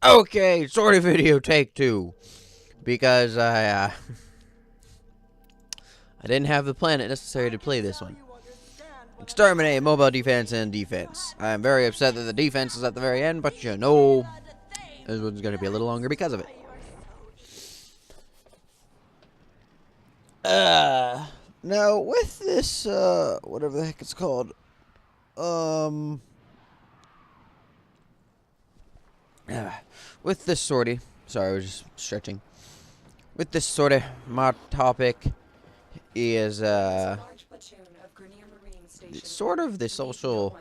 Okay, sortie video take 2. Because I didn't have the planet necessary to play this one. Exterminate mobile defense and defense. I'm very upset that the defense is at the very end, but you know, this one's going to be a little longer because of it. Now with this, whatever the heck it's called, with this sortie, sorry, I was just stretching. With this sortie, my topic is, sort of the social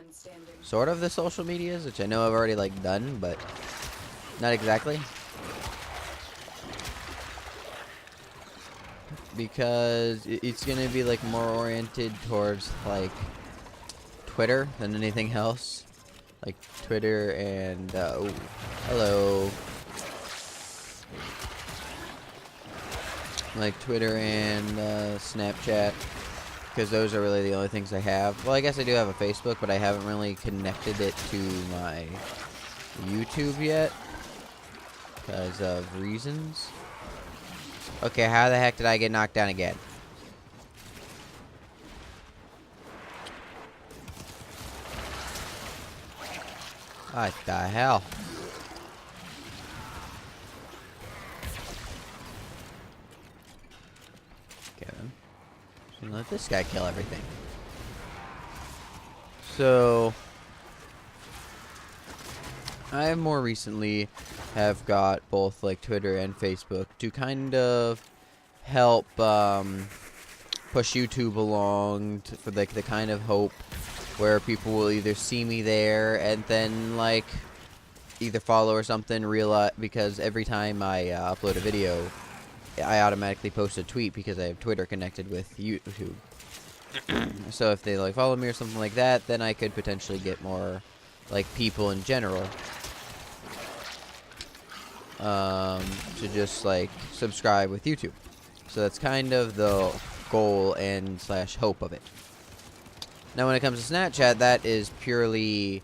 medias, which I know I've already, like, done, but not exactly. Because it's gonna be, like, more oriented towards, like, Twitter than anything else. Like, Twitter and, oh, hello. Like, Twitter and, Snapchat. Because those are really the only things I have. Well, I guess I do have a Facebook, but I haven't really connected it to my YouTube yet. Because of reasons. Okay, how the heck did I get knocked down again? What the hell? Kevin. Let this guy kill everything. So, I more recently have got both like Twitter and Facebook to kind of help push YouTube along for like the kind of hope where people will either see me there and then like either follow or something, realize, because every time I upload a video, I automatically post a tweet because I have Twitter connected with YouTube. So if they like follow me or something like that, then I could potentially get more like people in general to just like subscribe with YouTube. So that's kind of the goal and slash hope of it. Now when it comes to Snapchat, that is purely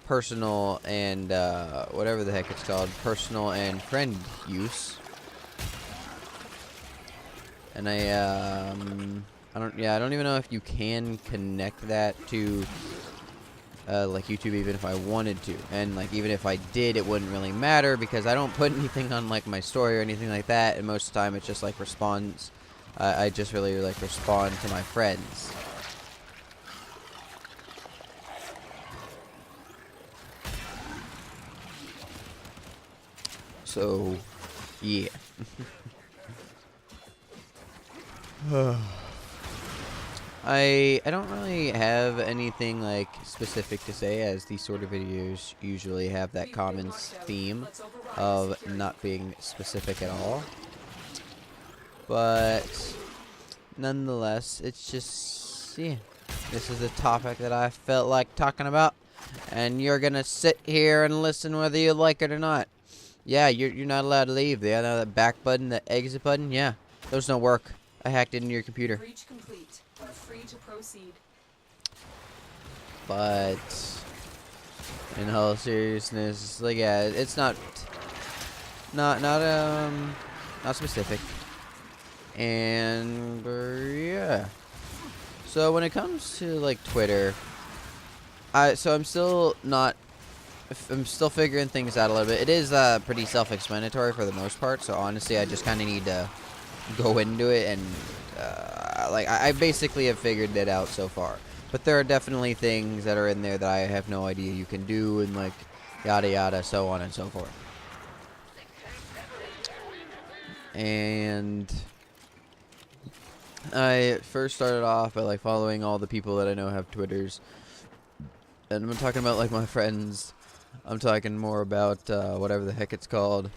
personal and whatever the heck it's called, personal and friend use. And I don't even know if you can connect that to like YouTube, even if I wanted to. And like even if I did, it wouldn't really matter because I don't put anything on like my story or anything like that. And most of the time, it's just like responds. I just really like respond to my friends. So, yeah. I don't really have anything like specific to say, as these sort of videos usually have that common theme of not being specific at all. But nonetheless, it's just, yeah, this is a topic that I felt like talking about, and you're gonna sit here and listen whether you like it or not. Yeah, you're not allowed to leave. Yeah, no, that back button, the exit button, yeah, those don't work. I hacked it into your computer. Breach complete. Free to proceed. But in all seriousness, like, yeah, it's not specific. And yeah. So when it comes to like Twitter, I'm still figuring things out a little bit. It is pretty self-explanatory for the most part. So honestly, I just kind of need to go into it and like I basically have figured it out so far. But there are definitely things that are in there that I have no idea you can do, and like yada yada, so on and so forth. And I first started off by like following all the people that I know have Twitters. And I'm talking about like my friends. I'm talking more about whatever the heck it's called.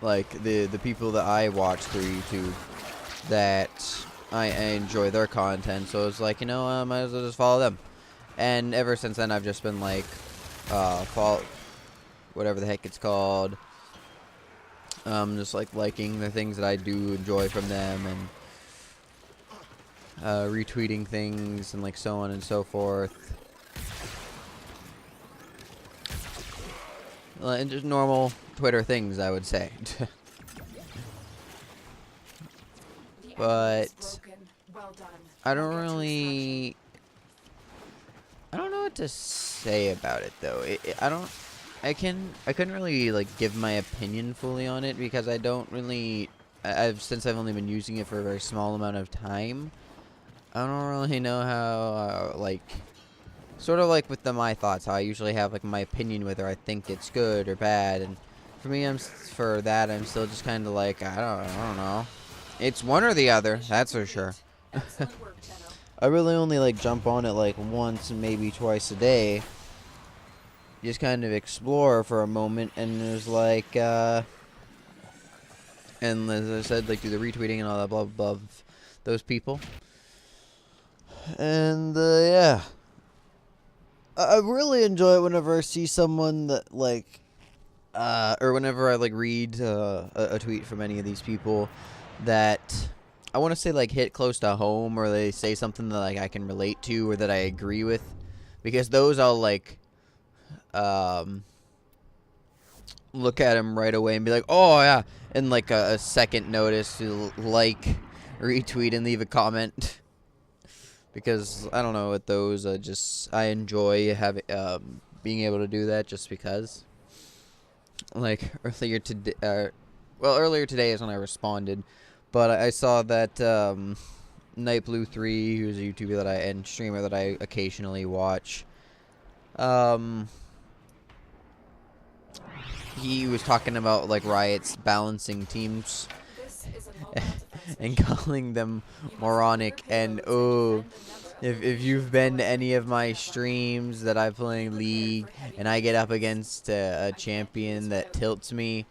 Like the people that I watch through YouTube that I enjoy their content. So it's like, you know, I might as well just follow them. And ever since then, I've just been like, follow whatever the heck it's called. Just like liking the things that I do enjoy from them, and retweeting things and like so on and so forth. just normal Twitter things, I would say. The enemy is But broken. Well done. I Now don't get to really. I don't know what to say about it though. I don't. I couldn't really like give my opinion fully on it because I don't really. Since I've only been using it for a very small amount of time. I don't really know how like. Sort of like with my thoughts, how I usually have like my opinion whether I think it's good or bad, and for me, I'm still just kind of like I don't know. It's one or the other, that's for sure. Excellent work, Tenno. I really only like jump on it like once, maybe twice a day. Just kind of explore for a moment, and there's like, and as I said, like do the retweeting and all that blah blah blah of those people, and yeah. I really enjoy it whenever I see someone that like, or whenever I like read a tweet from any of these people that I want to say like hit close to home, or they say something that like I can relate to or that I agree with, because those I'll like look at them right away and be like, oh yeah, and like a second notice to like, retweet, and leave a comment. Because I don't know, with those, I enjoy having being able to do that just because. Like earlier today is when I responded, but I saw that Night Blue 3, who's a YouTuber and streamer that I occasionally watch, he was talking about like Riot's balancing teams This is a mobile defense and mission. calling them You must moronic, deliver and payloads oh. defend a number of If you've locations been to already any of my defined. streams that I play in League and I get up against a champion that tilts me,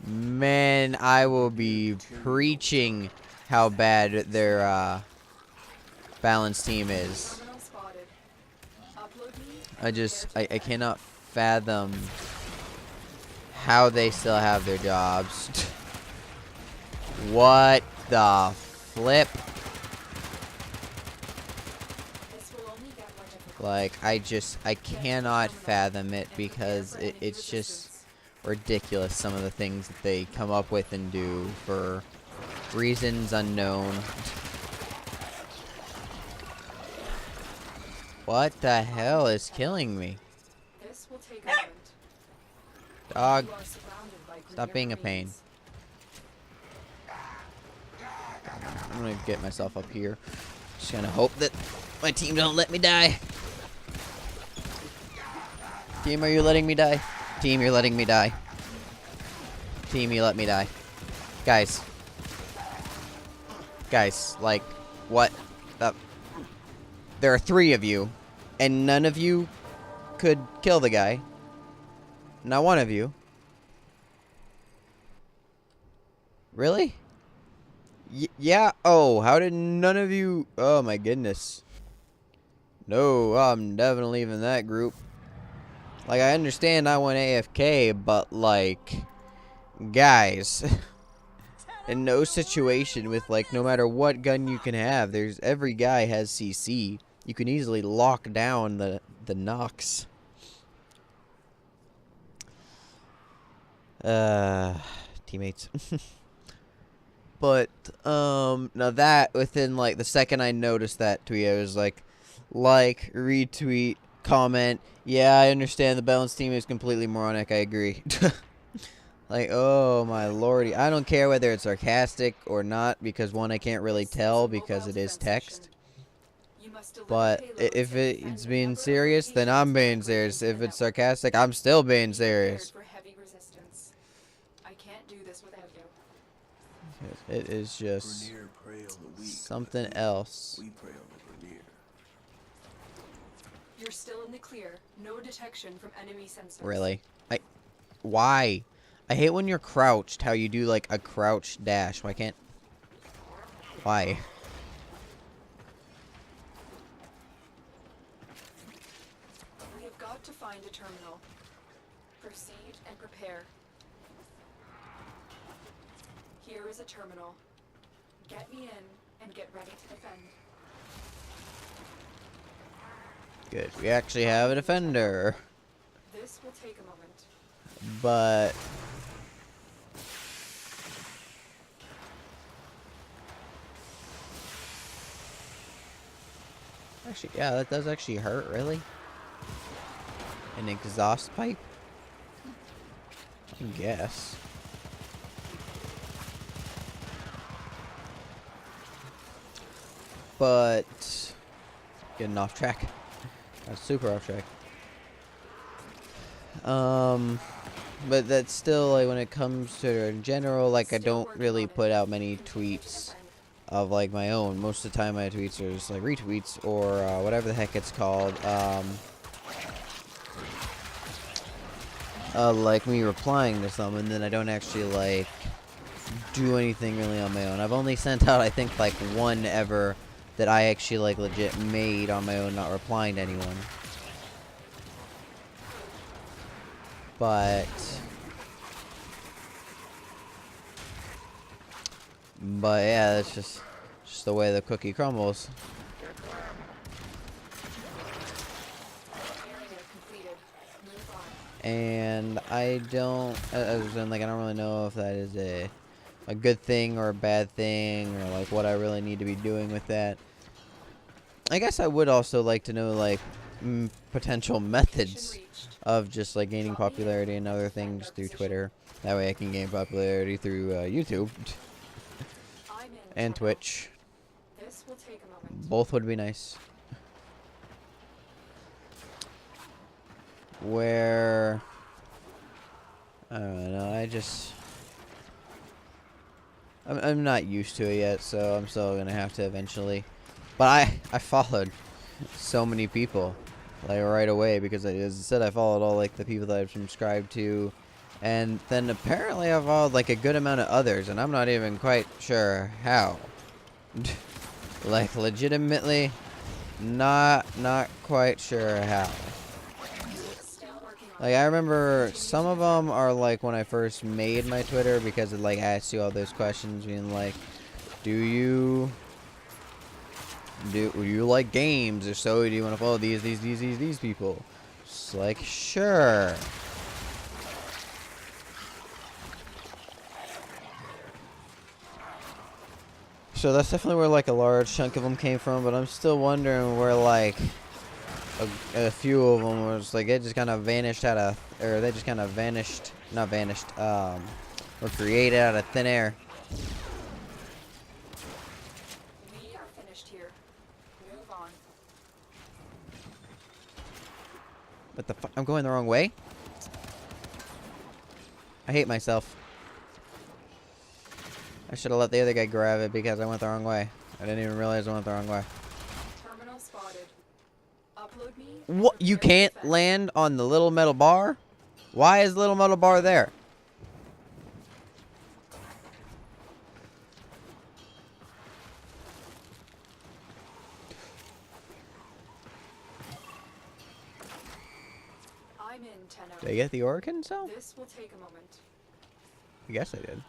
man, I will be preaching how bad their balance team is. Terminal spotted. Upload me. I cannot fathom how they still have their jobs. What the flip? This will only get more difficult. Like, I cannot fathom it because it's just ridiculous, some of the things that they come up with and do for reasons unknown. What the hell is killing me? This will take a moment. Dog, You are surrounded by stop greener being a pain. marines. I'm gonna get myself up here. Just gonna hope that my team don't let me die. Team, are you letting me die? Team, you're letting me die. Team, you let me die. Guys. Guys, like, what? There are 3 of you, and none of you could kill the guy. Not one of you. Really? Yeah. Oh, how did none of you? Oh my goodness. No, I'm definitely leaving that group. Like, I understand I went AFK, but like, guys, in no situation with like no matter what gun you can have, every guy has CC. You can easily lock down the Nox. Teammates. But now that within like the second I noticed that tweet, I was like, retweet, comment. Yeah, I understand the balance team is completely moronic. I agree. Like, oh my lordy, I don't care whether it's sarcastic or not, because one, I can't really tell because it is text. You must deliver But payloads if and defend it's a being number of serious, then I'm locations being already serious. If defined. it's sarcastic, I'm still being Be prepared serious. for heavy resistance. I can't do this without you. It is just something else. You're still in the clear. No detection from enemy sensors. Really? Why? I hate when you're crouched, how you do like a crouch dash. Why can't... Why? We have got to find a terminal. Proceed and prepare. Here is a terminal. Get me in and get ready to defend. Good. We actually have a defender. This will take a moment. But actually, yeah, that does actually hurt, really. An exhaust pipe? I guess. But getting off track. That's super off track. But that's still, like, when it comes to in general, like, I don't really put out many tweets of, like, my own. Most of the time my tweets are just, like, retweets or whatever the heck it's called. Like me replying to some, and then I don't actually, like, do anything really on my own. I've only sent out, I think, like, one ever that I actually, like, legit made on my own, not replying to anyone. But yeah, that's just the way the cookie crumbles. And I don't, as in, like, I don't really know if that is a good thing or a bad thing, or like what I really need to be doing with that. I guess I would also like to know, like, potential methods of just, like, gaining popularity and other things through Twitter. That way I can gain popularity through YouTube and Twitch. Both would be nice. Where I don't know, I'm not used to it yet, so I'm still gonna have to eventually. But I followed so many people, like, right away, because as I said, I followed all, like, the people that I've subscribed to, and then apparently I followed, like, a good amount of others, and I'm not even quite sure how. Like, legitimately, not quite sure how. Like, I remember some of them are, like, when I first made my Twitter, because it, like, asks you all those questions, being like, do you like games? If so, do you want to follow these people? It's like, sure. So that's definitely where, like, a large chunk of them came from, but I'm still wondering where, like, a few of them was, like, it just kind of vanished out of, or they just kind of vanished, not vanished, were created out of thin air. We are finished here. Move on. What the fuck? I'm going the wrong way? I hate myself. I should have let the other guy grab it because I went the wrong way. I didn't even realize I went the wrong way. Terminal spotted. Upload me. What? You can't land on the little metal bar? Why is the little metal bar there? I'm in, Tenno. Did I get the Oricon cell? This will take a moment. I guess I did.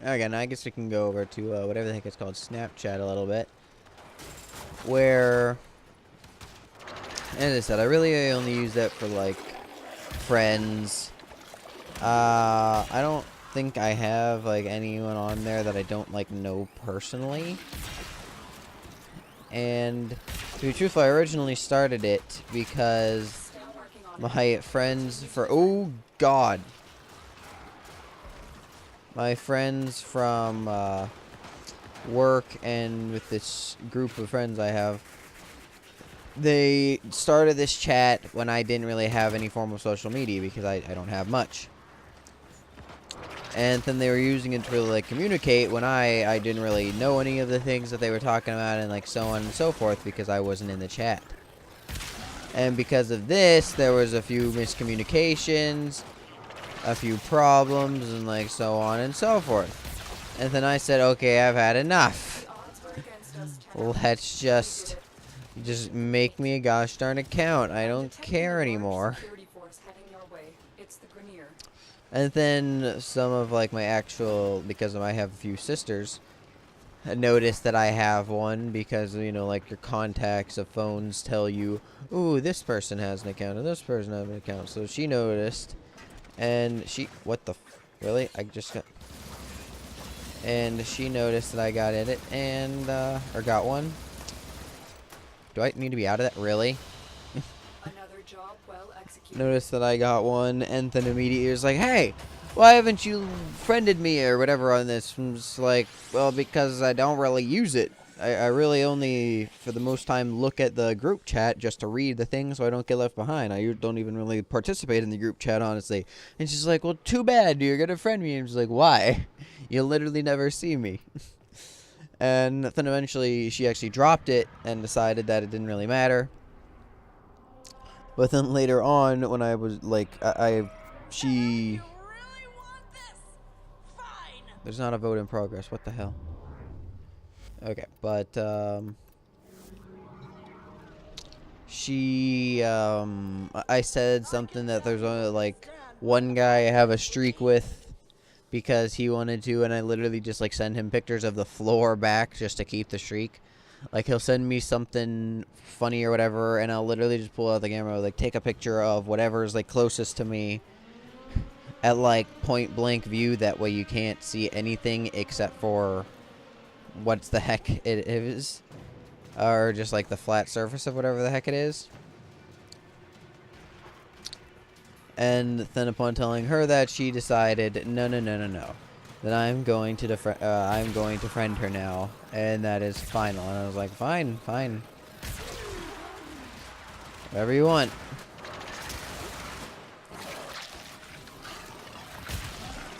Again, I guess we can go over to whatever the heck it's called, Snapchat, a little bit, where, as I said, I really only use that for, like, friends. I don't think I have, like, anyone on there that I don't, like, know personally. And to be truthful, I originally started it because my friends oh god, my friends from work and with this group of friends I have, they started this chat when I didn't really have any form of social media because I don't have much. And then they were using it to really, like, communicate when I didn't really know any of the things that they were talking about, and, like, so on and so forth, because I wasn't in the chat. And because of this, there was a few miscommunications, a few problems, and, like, so on and so forth. And then I said, okay, I've had enough. Let's just make me a gosh darn account. I don't care anymore. And then some of like my actual, because I have a few sisters, noticed that I have one because, you know, like your contacts of phones tell you, ooh, this person has an account and this person has an account. So she noticed, and what the, really? I just got, and she noticed that I got in it and, or got one. Do I need to be out of that? Really? Another job well executed. Noticed that I got one, and then immediately was like, hey, why haven't you friended me or whatever on this? I'm just like, well, because I don't really use it. I really only, for the most time, look at the group chat just to read the thing so I don't get left behind. I don't even really participate in the group chat, honestly. And she's like, well, too bad, you're going to friend me. And I'm just like, why? You'll literally never see me. And then eventually she actually dropped it and decided that it didn't really matter. But then later on, when I was like, she. There's not a vote in progress. What the hell? Okay, but I said something that there's only like one guy I have a streak with because he wanted to, and I literally just like send him pictures of the floor back just to keep the streak. Like he'll send me something funny or whatever, and I'll literally just pull out the camera, like take a picture of whatever's like closest to me at like point blank view. That way you can't see anything except for what's the heck it is, or just like the flat surface of whatever the heck it is. And then upon telling her that, she decided, no, that I'm going to friend her now, and that is final. And I was like, fine, whatever you want.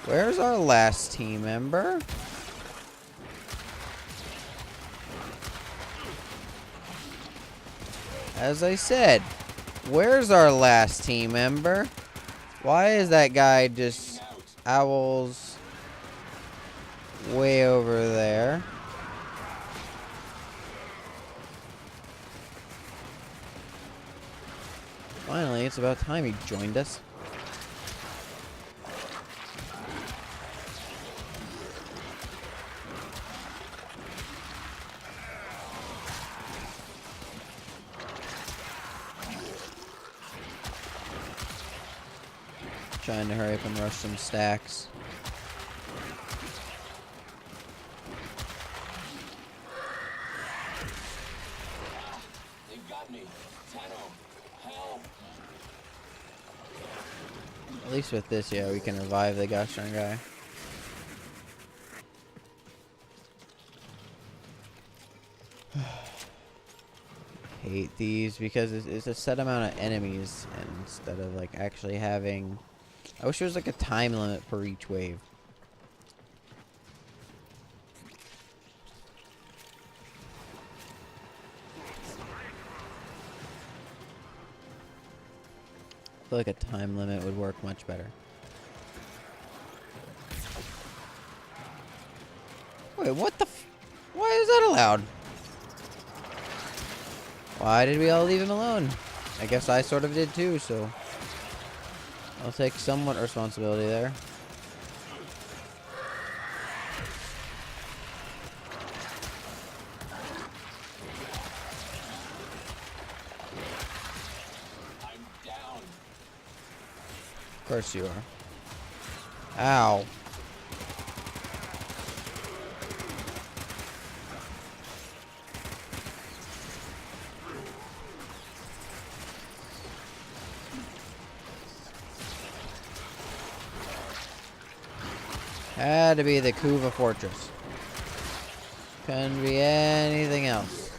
Where's our last team member? As I said, where's our last team member? Why is that guy just owls way over there? Finally, it's about time he joined us. Trying to hurry up and rush some stacks. They've got me. Tenno, help! At least with this, yeah, we can revive the Gashran guy. Hate these because it's a set amount of enemies instead of like actually having. I wish there was like a time limit for each wave. I feel like a time limit would work much better. Wait, what the why is that allowed? Why did we all leave him alone? I guess I sort of did too, so I'll take somewhat responsibility there. I'm down. Of course you are. Ow. Had to be the Kuva Fortress. Couldn't be anything else.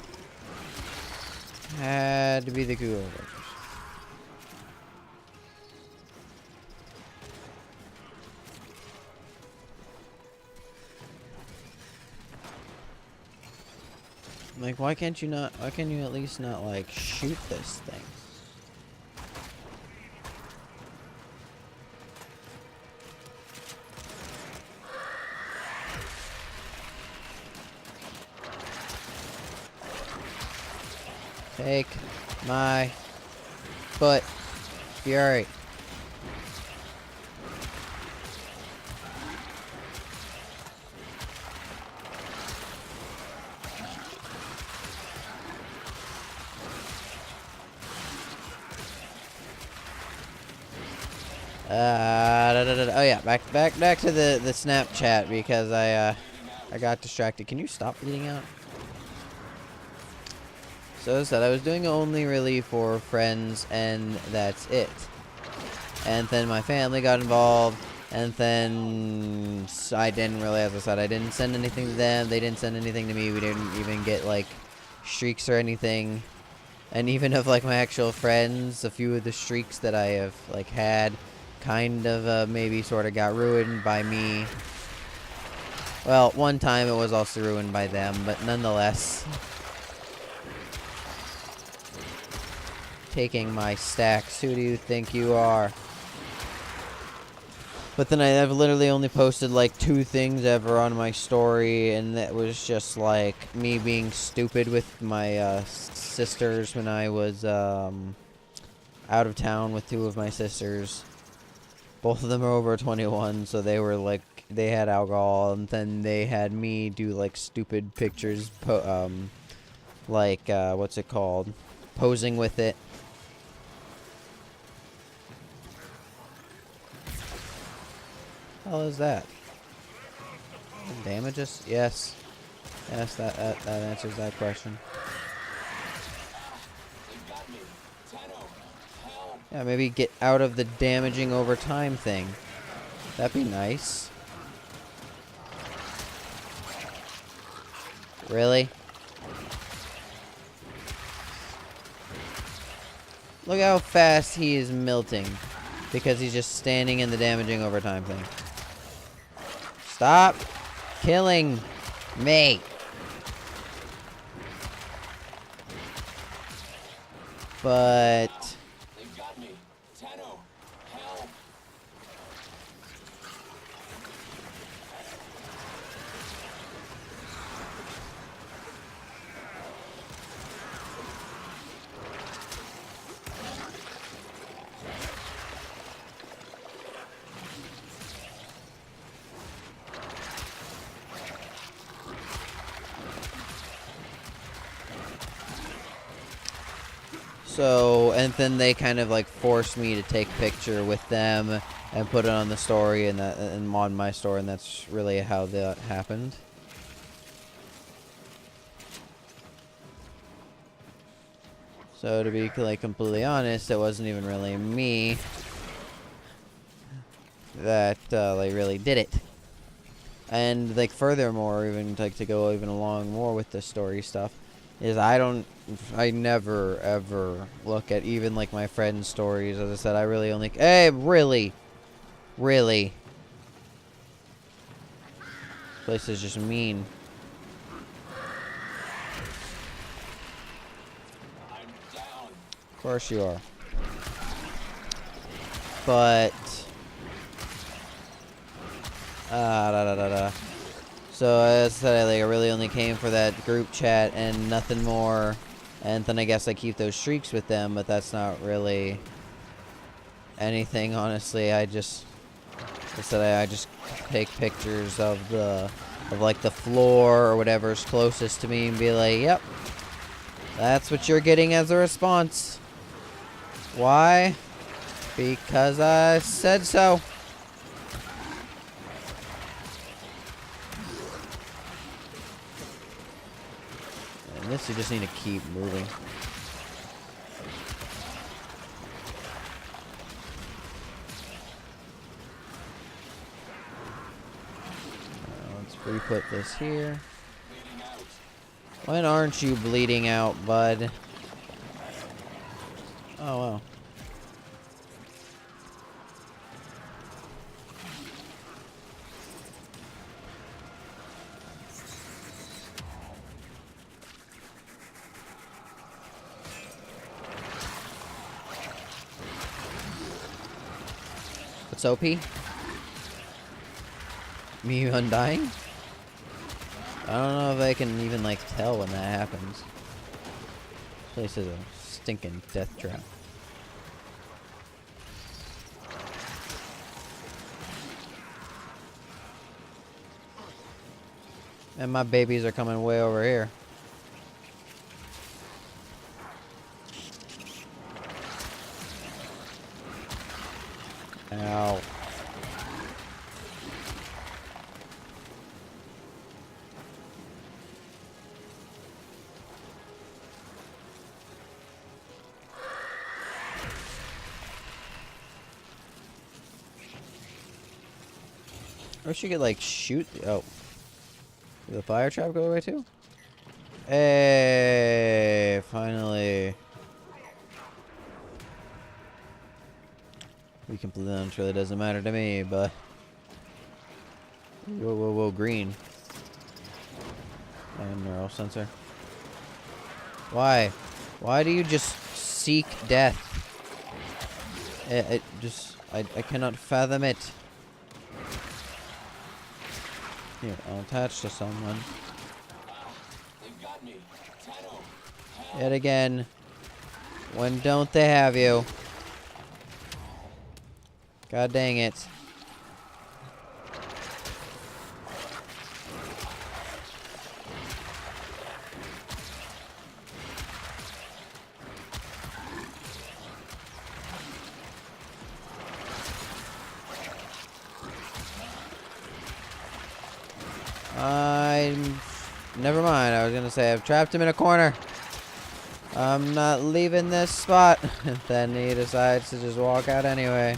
Had to be the Kuva Fortress. Like, why can you at least not, like, shoot this thing? Take my foot, Fury. Oh yeah, back to the Snapchat because I got distracted. Can you stop bleeding out? So as I said, I was doing it only really for friends, and that's it. And then my family got involved, and then I didn't really, as I said, I didn't send anything to them. They didn't send anything to me. We didn't even get like streaks or anything. And even of like my actual friends, a few of the streaks that I have like had kind of maybe sort of got ruined by me. Well, one time it was also ruined by them, but nonetheless, taking my stacks. Who do you think you are? But then I've literally only posted like 2 things ever on my story, and that was just like me being stupid with my sisters when I was out of town with 2 of my sisters. Both of them are over 21, so they were like, they had alcohol, and then they had me do like stupid pictures, like what's it called, posing with it. Hell is that? Damages? Yes. Yes, that answers that question. They've got me. Tenno, help! Yeah, maybe get out of the damaging over time thing. That'd be nice. Really? Look how fast he is melting. Because he's just standing in the damaging over time thing. Stop killing me. But They've got me. Tenno, help! so, and then they kind of like forced me to take a picture with them and put it on the story and on my story, and that's really how that happened. So to be like completely honest, it wasn't even really me that like really did it. And like furthermore, even like to go even along more with the story stuff, is I never ever look at even like my friends' stories. As I said, I really only really this place is just mean. I'm down. Of course you are. But so as I said, like, I really only came for that group chat and nothing more. And then I guess I keep those streaks with them, but that's not really anything, honestly. I just take pictures of like the floor or whatever's closest to me and be like, yep, that's what you're getting as a response. Why? Because I said so. And this you just need to keep moving. Let's re-put this here. Bleeding out. When aren't you bleeding out, bud? Oh, well. What's OP? Me undying? I don't know if I can even, like, tell when that happens. This place is a stinking death trap. And my babies are coming way over here. Ow. Or she could like shoot. Oh, did the fire trap go away too? Hey, finally. We completely on really doesn't matter to me, but whoa, whoa, whoa, green. And neural sensor. Why? Why do you just seek death? I cannot fathom it. Here, I'll attach to someone. They've got me. Tenno, help. Yet again. When don't they have you? God dang it. Never mind. I was gonna say I've trapped him in a corner. I'm not leaving this spot. Then he decides to just walk out anyway.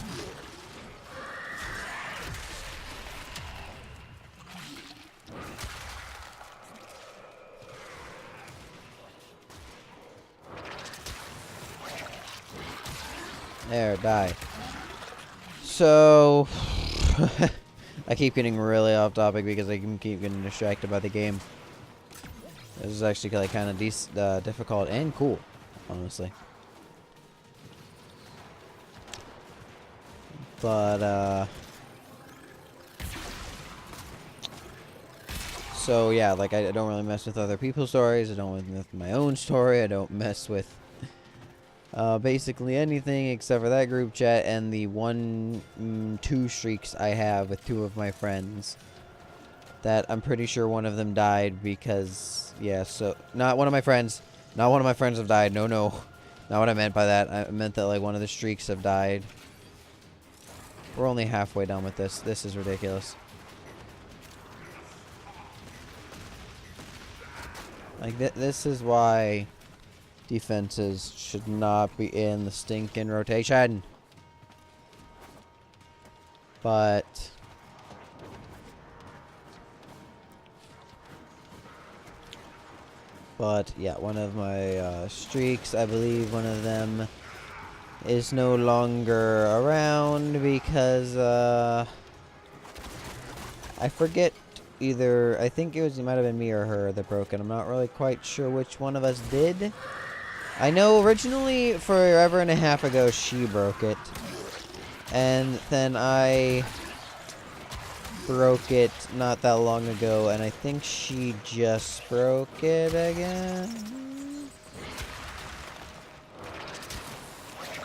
There, die. So, I keep getting really off topic because I can keep getting distracted by the game. This is actually like kind of difficult and cool, honestly. But so yeah, like I don't really mess with other people's stories. I don't mess with my own story. I don't mess with basically anything except for that group chat and the two streaks I have with two of my friends. That I'm pretty sure one of them died because, yeah, so, not one of my friends. Not one of my friends have died. No, no. Not what I meant by that. I meant that, like, one of the streaks have died. We're only halfway done with this. This is ridiculous. Like, this is why defenses should not be in the stinking rotation. But yeah, one of my streaks, I believe one of them is no longer around because I forget either. I think it might have been me or her that broke it. I'm not really quite sure which one of us did. I know originally forever and a half ago she broke it, and then I broke it not that long ago, and I think she just broke it again.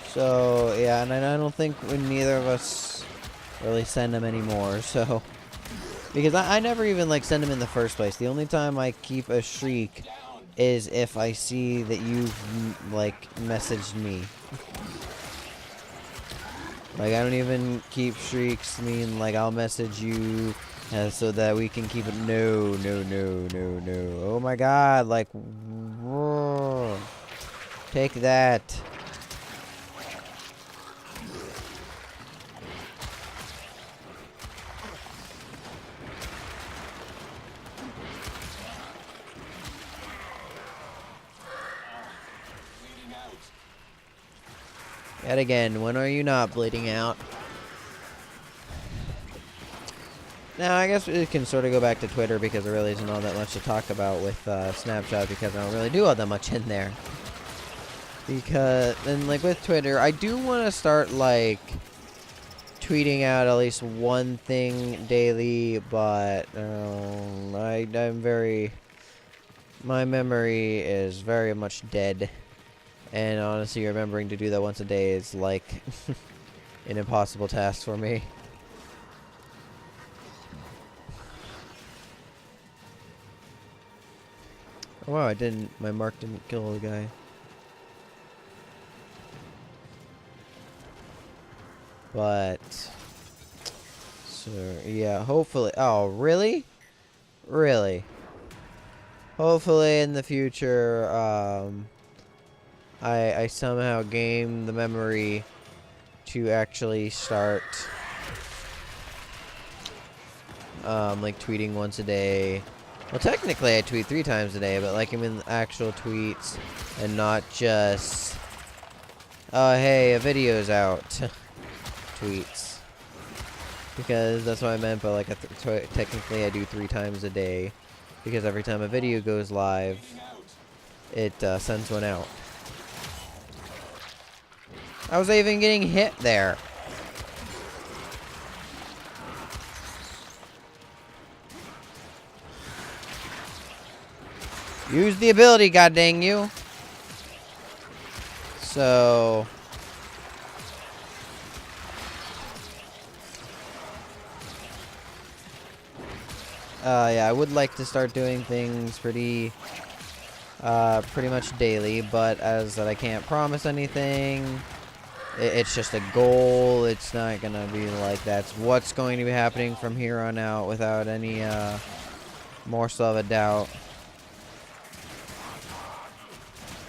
So yeah, and I don't think neither of us really send them anymore. So because I never even like send them in the first place. The only time I keep a streak is if I see that you've like messaged me. Like, I don't even keep streaks. I mean, like, I'll message you so that we can keep it. No, no, no, no, no. Oh my god, like, whoa. Take that. Bleeding out. Yet again, when are you not bleeding out? Now, I guess we can sort of go back to Twitter because there really isn't all that much to talk about with Snapchat because I don't really do all that much in there. Because, and like with Twitter, I do want to start like tweeting out at least one thing daily, but I'm very, my memory is very much dead. And honestly, remembering to do that once a day is like an impossible task for me. Oh, wow, my mark didn't kill the guy. But so yeah, hopefully. Oh, really? Really? Hopefully in the future, I somehow gain the memory to actually start like tweeting once a day. Well, technically I tweet 3 times a day, but like I'm in actual tweets and not just oh hey, a video's out tweets. Because that's what I meant by like technically I do 3 times a day, because every time a video goes live it sends one out. How was I even getting hit there? Use the ability, god dang you. So yeah, I would like to start doing things pretty much daily, but as that I can't promise anything. It's just a goal. It's not gonna be like that's what's going to be happening from here on out without any morsel of a doubt.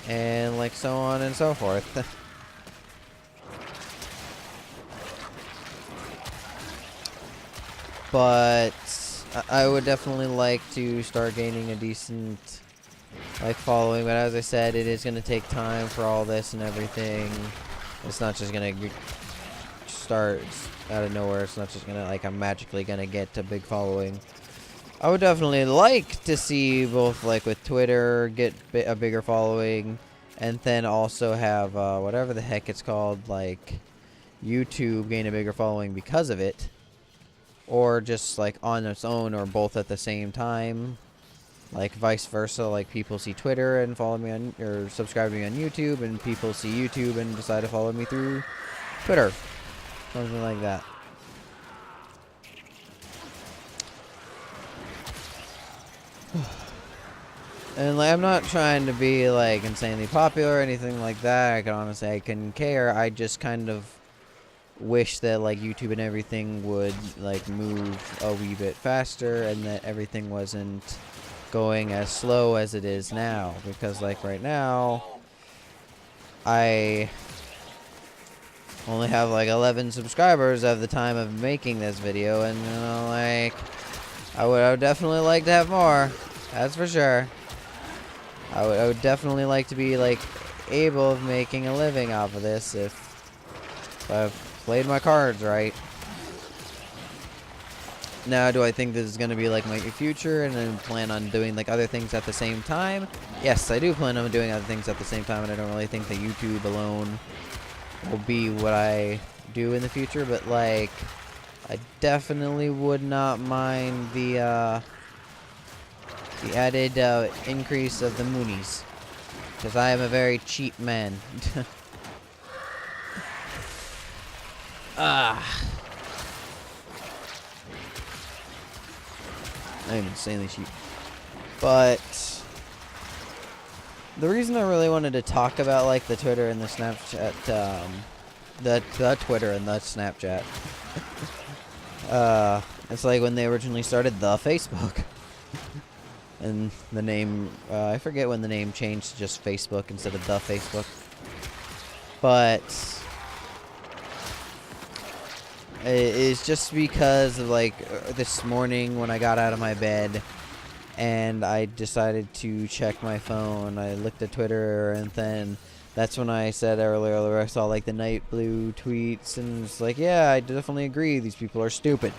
And like so on and so forth. But I would definitely like to start gaining a decent like following, but as I said, it is going to take time for all this and everything. It's not just going to start out of nowhere. It's not just going to like I'm magically going to get a big following. I would definitely like to see both like with Twitter get a bigger following, and then also have whatever the heck it's called, like YouTube gain a bigger following because of it, or just like on its own, or both at the same time, like vice versa. Like people see Twitter and follow me on or subscribe to me on YouTube, and people see YouTube and decide to follow me through Twitter, something like that. And like, I'm not trying to be like insanely popular or anything like that. I couldn't care. I just kind of wish that like YouTube and everything would like move a wee bit faster, and that everything wasn't going as slow as it is now. Because like right now, I only have like 11 subscribers at the time of making this video, and you know, like I would definitely like to have more. That's for sure. I would definitely like to be like able of making a living off of this if I've played my cards right. Now, do I think this is going to be like my future and then plan on doing like other things at the same time? Yes, I do plan on doing other things at the same time, and I don't really think that YouTube alone will be what I do in the future, but like I definitely would not mind the added increase of the moonies, because I am a very cheap man. I am insanely cheap. But the reason I really wanted to talk about like the Twitter and the Snapchat, the Twitter and the Snapchat, it's like when they originally started the Facebook. And the name, I forget when the name changed to just Facebook instead of the Facebook. But it's just because of like this morning when I got out of my bed and I decided to check my phone, I looked at Twitter, and then that's when I said earlier I saw like the night blue tweets, and it's like, yeah, I definitely agree, these people are stupid.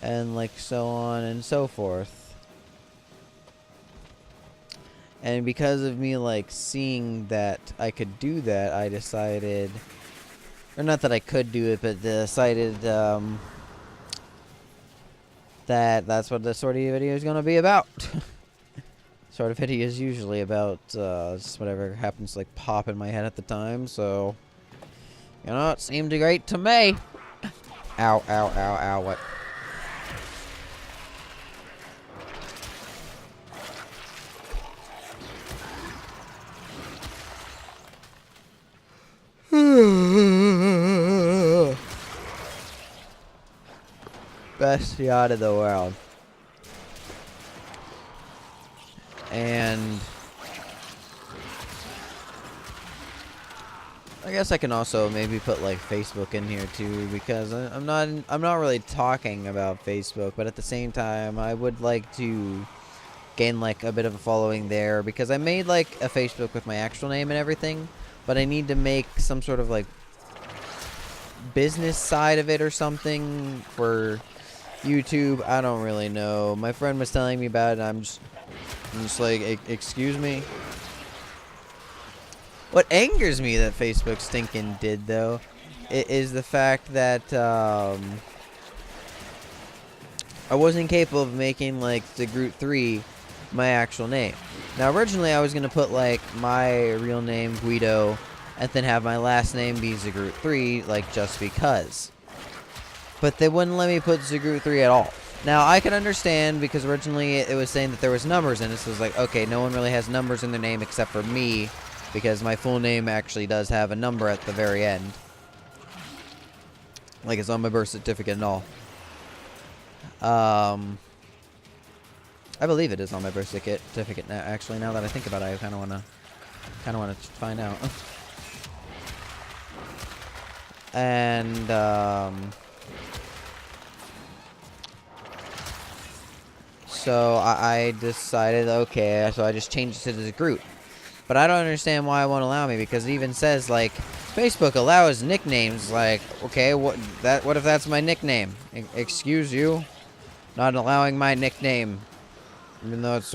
And like so on and so forth. And because of me like seeing that I could do that, I decided, or not that I could do it, but decided that that's what the sortie video is going to be about. Sort of video is usually about just whatever happens to like pop in my head at the time, so you know, it seemed great to me. Ow, ow, ow, ow, what? Best yacht in the world. And I guess I can also maybe put like Facebook in here too, because I'm not really talking about Facebook, but at the same time I would like to gain like a bit of a following there, because I made like a Facebook with my actual name and everything, but I need to make some sort of like business side of it or something for YouTube. I don't really know. My friend was telling me about it, and I'm just like, excuse me? What angers me that Facebook stinking did, though, is the fact that I wasn't capable of making, like, the Groot 3 my actual name. Now, originally, I was going to put, like, my real name, Guido, and then have my last name be Zagroot 3, like, just because. But they wouldn't let me put Zagroot 3 at all. Now, I can understand, because originally it was saying that there was numbers in it, so it was like, okay, no one really has numbers in their name except for me, because my full name actually does have a number at the very end. Like, it's on my birth certificate and all. I believe it is on my birth certificate now, actually, now that I think about it. I kind of want to find out. And, so I decided, okay, so I just changed it to the Groot. But I don't understand why it won't allow me, because it even says, like, Facebook allows nicknames. Like, okay, what if that's my nickname? Excuse you? Not allowing my nickname. Even though it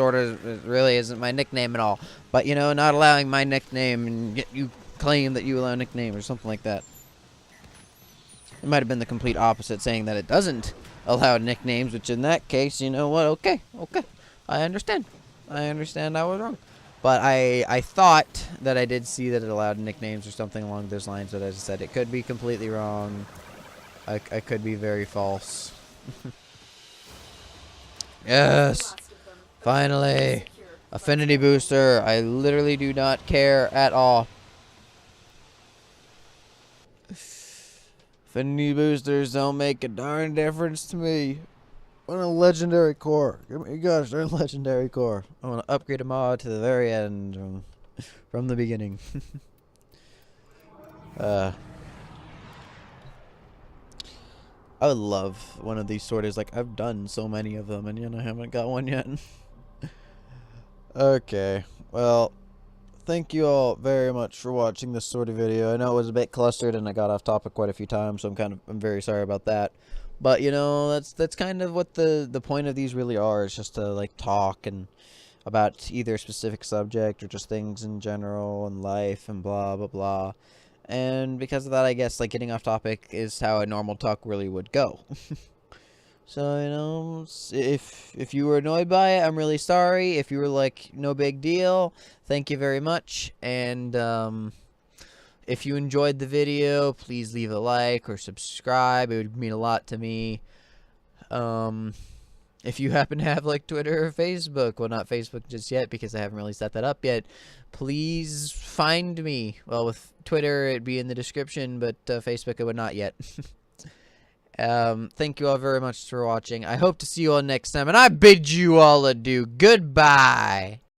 really isn't my nickname at all. But, you know, not allowing my nickname, and yet you claim that you allow a nickname or something like that. It might have been the complete opposite, saying that it doesn't allow nicknames, which in that case, you know what, okay. I understand I was wrong. But I thought that I did see that it allowed nicknames or something along those lines, but as I said, it could be completely wrong. I could be very false. Yes! Finally! Affinity booster. I literally do not care at all. Affinity boosters don't make a darn difference to me. I want a legendary core. Give me, gosh, they're legendary core. I want to upgrade them all to the very end, from the beginning. I would love one of these sorties. Like, I've done so many of them, and yet I haven't got one yet. Okay, well, thank you all very much for watching this sortie video. I know it was a bit clustered, and I got off topic quite a few times, so I'm very sorry about that. But, you know, that's kind of what the point of these really are, is just to, like, talk and about either a specific subject or just things in general and life and blah, blah, blah. And because of that, I guess, like, getting off topic is how a normal talk really would go. So, you know, if you were annoyed by it, I'm really sorry. If you were like, no big deal, thank you very much. And, if you enjoyed the video, please leave a like or subscribe. It would mean a lot to me. If you happen to have, like, Twitter or Facebook, well, not Facebook just yet because I haven't really set that up yet, please find me. Well, with Twitter, it'd be in the description, but Facebook, it would not yet. Thank you all very much for watching. I hope to see you all next time, and I bid you all adieu. Goodbye.